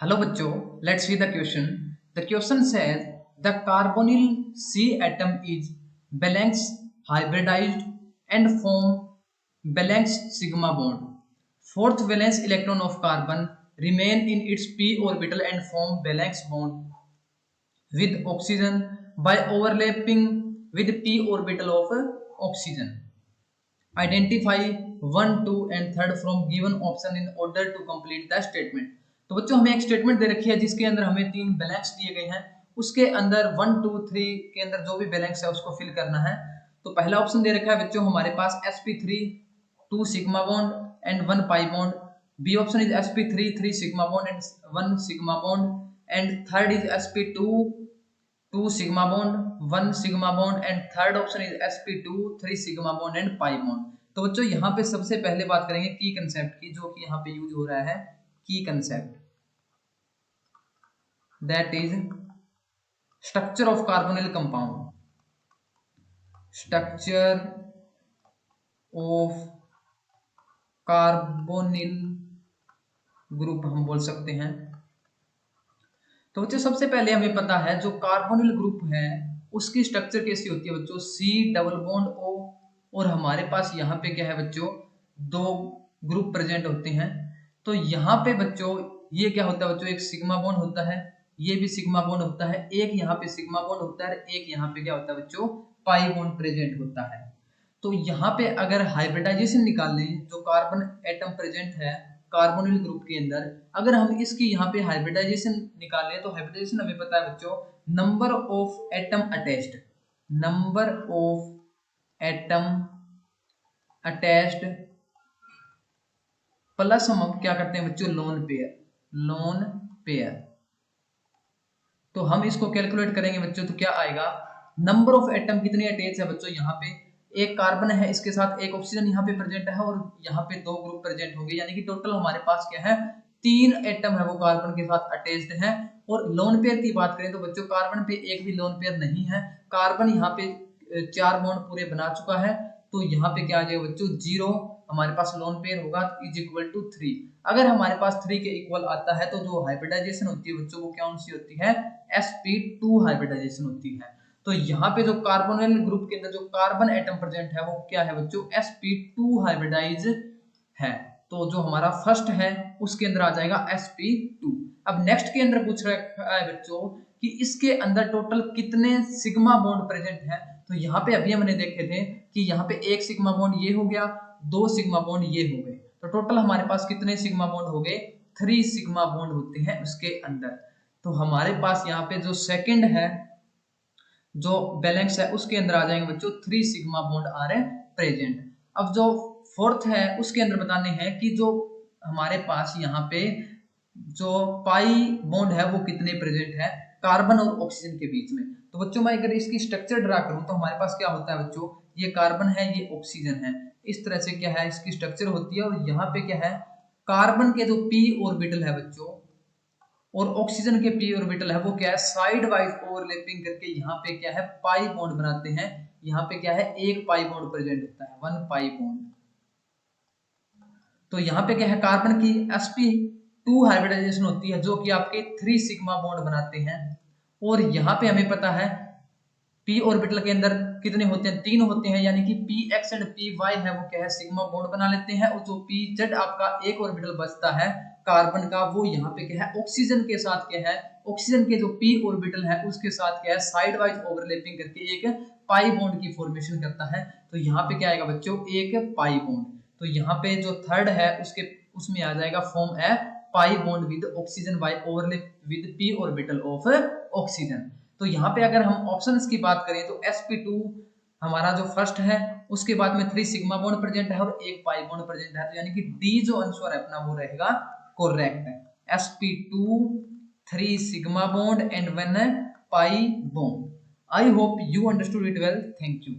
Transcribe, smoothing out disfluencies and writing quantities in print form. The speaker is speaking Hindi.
Hello bachcho, let's see the question. The question says the carbonyl C atom is balanced, hybridized and form balanced sigma bond. Fourth valence electron of carbon remain in its p orbital and form valence bond with oxygen by overlapping with p orbital of oxygen. Identify one two and third from given option in order to complete the statement. तो बच्चों हमें एक स्टेटमेंट दे रखी है जिसके अंदर हमें तीन ब्लैंक्स दिए गए हैं, उसके अंदर 1 2 3 के अंदर जो भी ब्लैंक्स है उसको फिल करना है। तो पहला ऑप्शन दे रखा है बच्चों हमारे पास sp3 2 sigma bond and 1 pi bond. B option is sp3 3 sigma bond and 1 sigma bond and third is sp2 2 sigma bond 1 sigma bond and third option is sp2 3 sigma bond and pi bond। तो बच्चों यहाँ पे सबसे पहले बात करेंगे की कंसेप्ट की, जो कि यहाँ पे यूज हो रहा है की concept, that is structure of carbonyl compound. Structure of carbonyl group हम बोल सकते हैं। तो बच्चों सबसे पहले हमें पता है जो कार्बोनिल ग्रुप है उसकी स्ट्रक्चर कैसी होती है बच्चों, C डबल बॉन्ड O, और हमारे पास यहाँ पे क्या है बच्चों दो ग्रुप प्रेजेंट होते हैं। तो यहाँ पे बच्चों ये क्या होता है बच्चों, एक सिग्मा बॉन्ड होता है, ये भी सिग्मा बॉन्ड होता है, एक यहाँ पे सिग्मा बॉन्ड होता है, एक यहाँ पे क्या होता है बच्चों पाई बॉन्ड प्रेजेंट होता है। तो यहाँ पे अगर हाइब्रिडाइजेशन निकाल लें, जो कार्बन एटम प्रेजेंट है कार्बोनिल ग्रुप के अंदर, अगर हम इसकी यहाँ पे हाइब्रिडाइजेशन निकालें तो हाइब्रिडाइजेशन हमें पता है बच्चों number of atom attached, number of atom attached plus हम क्या करते हैं बच्चों लोन पेयर, लोन पेयर। तो हम इसको कैलकुलेट करेंगे बच्चों तो क्या आएगा, नंबर ऑफ एटम कितने अटैच है बच्चों, यहाँ पे एक कार्बन है इसके साथ एक ऑक्सीजन यहाँ पे प्रेजेंट है और यहाँ पे दो ग्रुप प्रेजेंट होंगे, यानी कि टोटल हमारे पास क्या है 3 एटम है वो कार्बन के साथ अटैच्ड है। और लोन पेयर की बात करें तो बच्चों कार्बन पे एक भी लोन पेयर नहीं है, कार्बन यहाँ पे 4 बॉन्ड पूरे बना चुका है। तो यहाँ पे क्या आ जाएगा बच्चों 0 हमारे पास लोन पेयर होगा इज इक्वल टू 3। अगर हमारे पास 3 के इक्वल आता है तो जो हाइब्रिडाइजेशन होती है बच्चों वो कौन सी होती है, sp2 हाइब्रिडाइजेशन होती है। तो यहाँ पे जो कार्बोनिल ग्रुप के अंदर जो कार्बन एटम प्रेजेंट है वो क्या है बच्चों sp2 हाइब्रिडाइज है। तो जो हमारा फर्स्ट है उसके अंदर आ जाएगा sp2। अब नेक्स्ट के अंदर पूछ रखा है बच्चों कि इसके अंदर टोटल कितने सिग्मा बॉन्ड प्रेजेंट है। तो यहाँ पे अभी हमने देखे थे कि यहाँ पे एक सिग्मा बॉन्ड ये हो गया, 2 सिग्मा बॉन्ड ये हो गए, तो टोटल हमारे पास कितने सिग्मा बॉन्ड हो गए, 3 सिग्मा बॉन्ड होते हैं उसके अंदर। तो हमारे पास यहाँ पे जो सेकंड है जो बैलेंस है उसके अंदर आ जाएंगे बच्चों 3 सिग्मा बॉन्ड आ रहे प्रेजेंट। अब जो फोर्थ है उसके अंदर बताने हैं कि जो हमारे पास यहाँ पे जो पाई बॉन्ड है वो कितने प्रेजेंट है कार्बन और ऑक्सीजन के बीच में। तो बच्चों मैं अगर इसकी स्ट्रक्चर ड्रा करूं तो हमारे पास क्या होता है बच्चों, ये कार्बन है ये ऑक्सीजन है, इस तरह से क्या है इसकी स्ट्रक्चर होती है। और यहाँ पे क्या है कार्बन के जो p ऑर्बिटल है बच्चों और ऑक्सीजन के p ऑर्बिटल है वो क्या है साइड वाइज ओवरलैपिंग करके यहाँ पे क्या है पाई बॉन्ड बनाते हैं। यहाँ पे क्या है एक पाई बॉन्ड प्रेजेंट होता है, 1 पाई बॉन्ड। तो यहाँ पे क्या है कार्बन की sp2 हाइब्रिडाइजेशन होती है जो कि आपके 3 सिग्मा बॉन्ड बनाते हैं। और यहाँ पे हमें पता है p ऑर्बिटल के अंदर कितने होते हैं, 3 होते हैं, यानी कि px एंड py है वो क्या है सिग्मा बॉन्ड बना लेते हैं। और जो pz आपका एक ऑर्बिटल बचता है कार्बन का वो यहाँ पे क्या है ऑक्सीजन के साथ क्या है, ऑक्सीजन के जो p ऑर्बिटल है उसके साथ क्या है साइड वाइज ओवरलैपिंग करके एक पाई बॉन्ड की फॉर्मेशन करता है। तो यहाँ पे क्या आएगा बच्चों एक पाई बॉन्ड। तो यहाँ पे जो थर्ड है उसके उसमें आ जाएगा फॉर्म है pi bond with oxygen by overlap with p orbital of oxygen. तो यहाँ पे अगर हम ऑप्शंस की बात करें तो sp2 हमारा जो फर्स्ट है उसके बाद में 3 सिग्मा बॉन्ड प्रेजेंट है और एक पाई बॉन्ड प्रेजेंट है, तो यानी कि डी जो आंसर है अपना वो रहेगा करेक्ट है, sp2 3 sigma bond and 1 pi bond. I hope you understood it well, thank you.